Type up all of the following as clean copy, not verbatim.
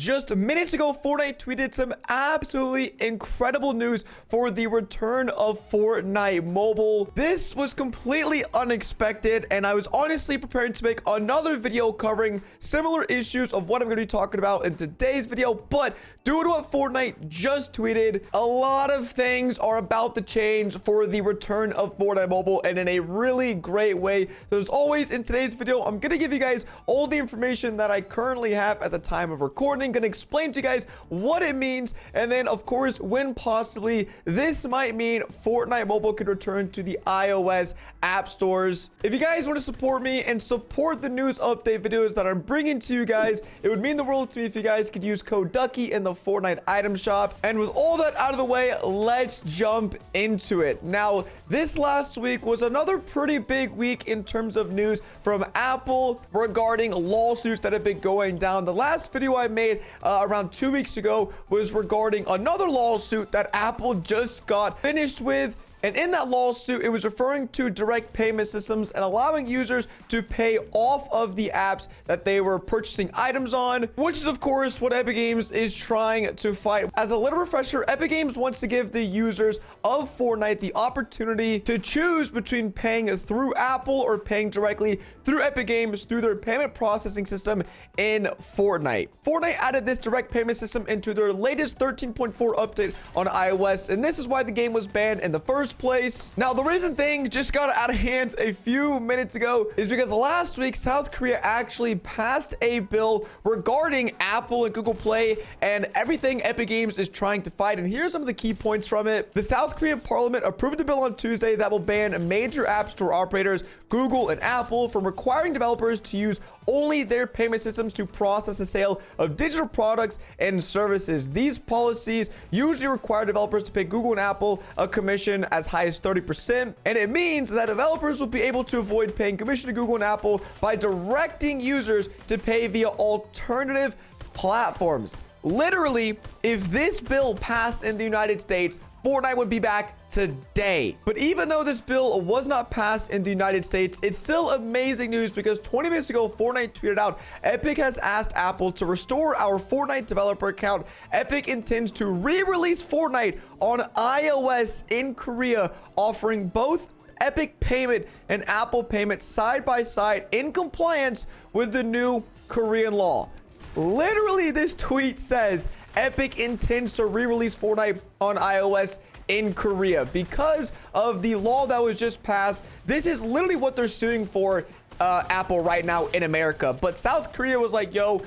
Just minutes ago, Fortnite tweeted some absolutely incredible news for the return of Fortnite Mobile. This was completely unexpected, and I was honestly prepared to make another video covering similar issues of what I'm going to be talking about in today's video, but due to what Fortnite just tweeted, a lot of things are about to change for the return of Fortnite Mobile, and in a really great way. So as always, in today's video, I'm going to give you guys all the information that I currently have at the time of recording. Going to explain to you guys what it means, and then of course when possibly this might mean Fortnite Mobile could return to the iOS app stores. If you guys want to support me and support the news update videos that I'm bringing to you guys, it would mean the world to me if you guys could use code Ducky in the Fortnite item shop. And with all that out of the way, let's jump into it. Now, this last week was another pretty big week in terms of news from Apple regarding lawsuits that have been going down. The last video I made around 2 weeks ago was regarding another lawsuit that Apple just got finished with. And in that lawsuit, it was referring to direct payment systems and allowing users to pay off of the apps that they were purchasing items on, which is, of course, what Epic Games is trying to fight. As a little refresher, Epic Games wants to give the users of Fortnite the opportunity to choose between paying through Apple or paying directly through Epic Games through their payment processing system in Fortnite. Fortnite added this direct payment system into their latest 13.4 update on iOS, and this is why the game was banned in the first place. Now, the reason things just got out of hand a few minutes ago is because last week South Korea actually passed a bill regarding Apple and Google Play and everything Epic Games is trying to fight. And here's some of the key points from it. The South Korean parliament approved a bill on Tuesday that will ban major app store operators, Google and Apple, from requiring developers to use only their payment systems to process the sale of digital products and services. These policies usually require developers to pay Google and Apple a commission as high as 30%, and it means that developers will be able to avoid paying commission to Google and Apple by directing users to pay via alternative platforms. Literally, if this bill passed in the United States, Fortnite would be back today. But even though this bill was not passed in the United States, it's still amazing news because 20 minutes ago, Fortnite tweeted out, Epic has asked Apple to restore our Fortnite developer account. Epic intends to re-release Fortnite on iOS in Korea, offering both Epic payment and Apple payment side by side in compliance with the new Korean law. Literally, this tweet says Epic intends to re-release Fortnite on iOS in Korea because of the law that was just passed. This is literally what they're suing for Apple right now in America. But South Korea was like, yo,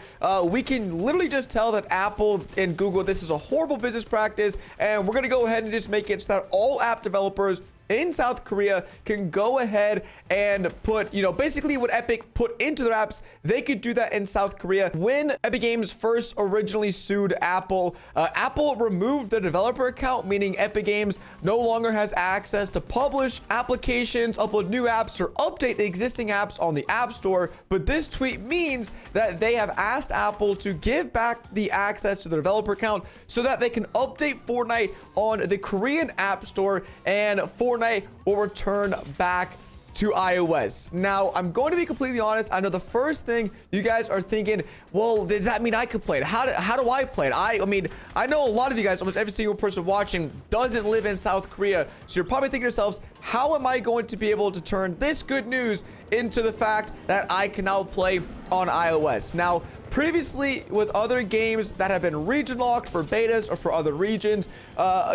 we can literally just tell that Apple and Google, this is a horrible business practice, and we're going to go ahead and just make it so that all app developers in South Korea can go ahead and put, basically what Epic put into their apps, they could do that in South Korea. When Epic Games first originally sued Apple, Apple removed the developer account, meaning Epic Games no longer has access to publish applications, upload new apps, or update existing apps on the App Store. But this tweet means that they have asked Apple to give back the access to the developer account so that they can update Fortnite on the Korean App Store, and Fortnite will return back to iOS. Now, I'm going to be completely honest. I know the first thing you guys are thinking, well, does that mean I could play it? How do I play it? I mean, I know a lot of you guys, almost every single person watching, doesn't live in South Korea. So you're probably thinking to yourselves, how am I going to be able to turn this good news into the fact that I can now play on iOS? Now, previously, with other games that have been region locked for betas or for other regions,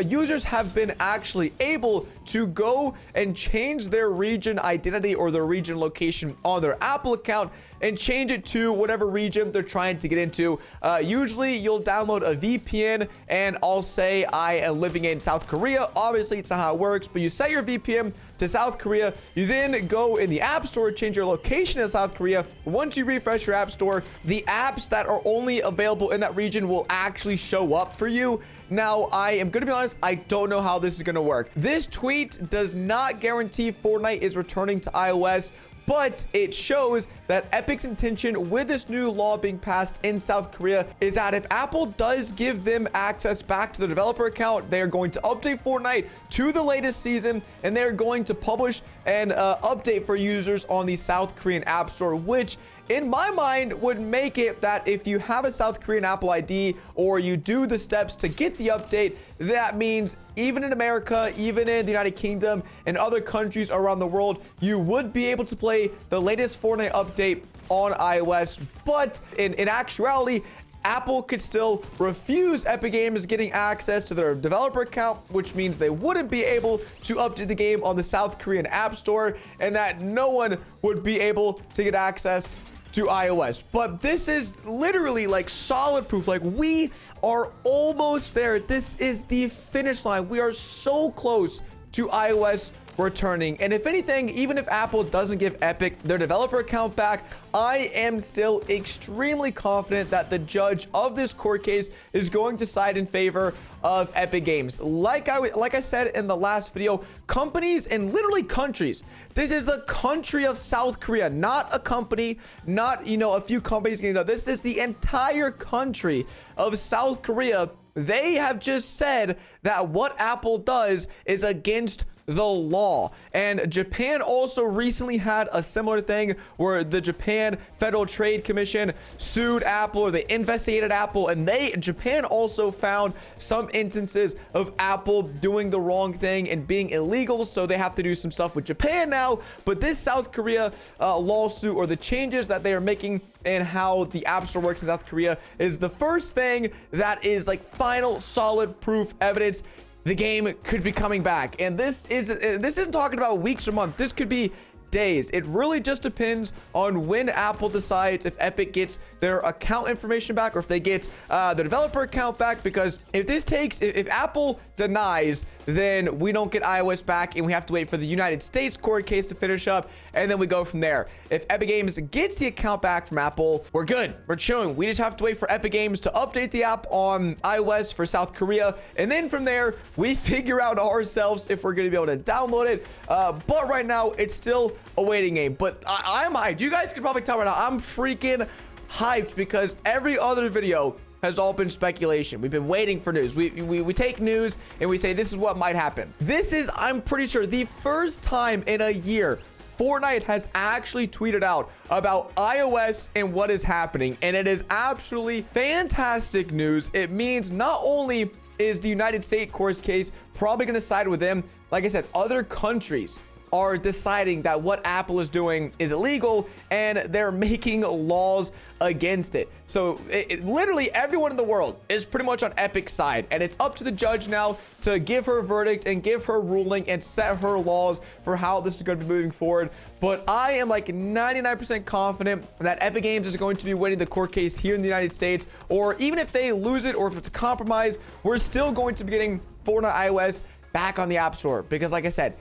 users have been actually able to go and change their region identity or their region location on their Apple account and change it to whatever region they're trying to get into. Usually you'll download a VPN, and I'll say I am living in South Korea. Obviously, it's not how it works, but you set your VPN to South Korea. You then go in the App Store, change your location to South Korea. Once you refresh your App Store, the apps that are only available in that region will actually show up for you. Now, I am going to be honest, I don't know how this is going to work. This tweet does not guarantee Fortnite is returning to iOS, but it shows that Epic's intention with this new law being passed in South Korea is that if Apple does give them access back to the developer account, they are going to update Fortnite to the latest season, and they're going to publish an update for users on the South Korean App Store, which in my mind would make it that if you have a South Korean Apple ID or you do the steps to get the update, that means even in America, even in the United Kingdom and other countries around the world, you would be able to play the latest Fortnite update on iOS. But in actuality, Apple could still refuse Epic Games getting access to their developer account, which means they wouldn't be able to update the game on the South Korean App Store, and that no one would be able to get access to iOS. But this is literally like solid proof. Like, we are almost there. This is the finish line. We are so close to iOS returning. And if anything, even if Apple doesn't give Epic their developer account back, I am still extremely confident that the judge of this court case is going to side in favor of Epic Games. Like I said in the last video, companies and literally countries, this is the country of South Korea, not a company, not, you know, a few companies, you know, this is the entire country of South Korea. They have just said that what Apple does is against the law. And Japan also recently had a similar thing where the Japan Federal Trade Commission sued Apple, or they investigated Apple, and Japan also found some instances of Apple doing the wrong thing and being illegal, so they have to do some stuff with Japan now. But this South Korea lawsuit, or the changes that they are making and how the App Store works in South Korea, is the first thing that is like final solid proof evidence the game could be coming back. And this isn't talking about weeks or months. This could be days. It really just depends on when Apple decides if Epic gets their account information back, or if they get the developer account back. Because if Apple denies, then we don't get iOS back, and we have to wait for the United States court case to finish up, and then we go from there. If Epic Games gets the account back from Apple, we're good. We're chilling. We just have to wait for Epic Games to update the app on iOS for South Korea, and then from there we figure out ourselves if we're going to be able to download it. But right now it's still a waiting game. But I'm hyped. You guys can probably tell right now I'm freaking hyped, because every other video has all been speculation. We've been waiting for news. We take news and we say this is what might happen. This is, I'm pretty sure, the first time in a year Fortnite has actually tweeted out about iOS and what is happening, and it is absolutely fantastic news. It means not only is the United States court case probably going to side with them, like I said, other countries are deciding that what Apple is doing is illegal, and they're making laws against it. So literally everyone in the world is pretty much on Epic's side, and it's up to the judge now to give her verdict and give her ruling and set her laws for how this is going to be moving forward. But I am like 99% confident that Epic Games is going to be winning the court case here in the United States, or even if they lose it, or if it's a compromise, we're still going to be getting Fortnite iOS back on the App Store. Because like I said,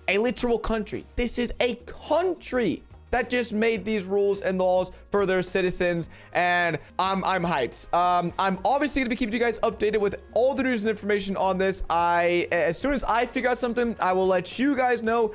a literal country. This is a country that just made these rules and laws for their citizens, and I'm hyped. I'm obviously gonna be keeping you guys updated with all the news and information on this. As soon as I figure out something, I will let you guys know.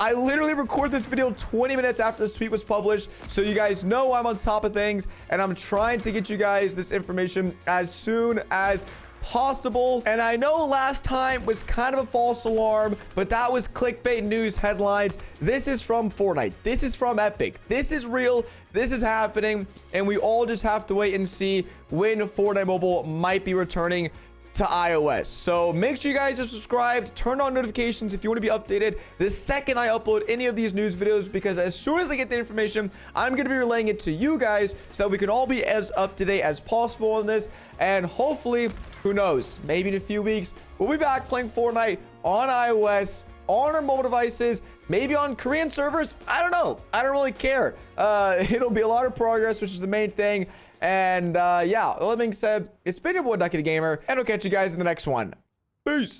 I literally recorded this video 20 minutes after this tweet was published, so you guys know I'm on top of things, and I'm trying to get you guys this information as soon as possible. And I know last time was kind of a false alarm, but that was clickbait news headlines. This is from Fortnite. This is from Epic. This is real. This is happening, and we all just have to wait and see when Fortnite Mobile might be returning to iOS. So make sure you guys are subscribed, turn on notifications if you want to be updated the second I upload any of these news videos, because as soon as I get the information, I'm going to be relaying it to you guys so that we can all be as up to date as possible on this. And hopefully, who knows, maybe in a few weeks we'll be back playing Fortnite on iOS, on our mobile devices, maybe on Korean servers. I don't know. I don't really care. It'll be a lot of progress, which is the main thing. And yeah, all that being said, it's been your boy DuckyTheGamer, and I'll catch you guys in the next one. Peace.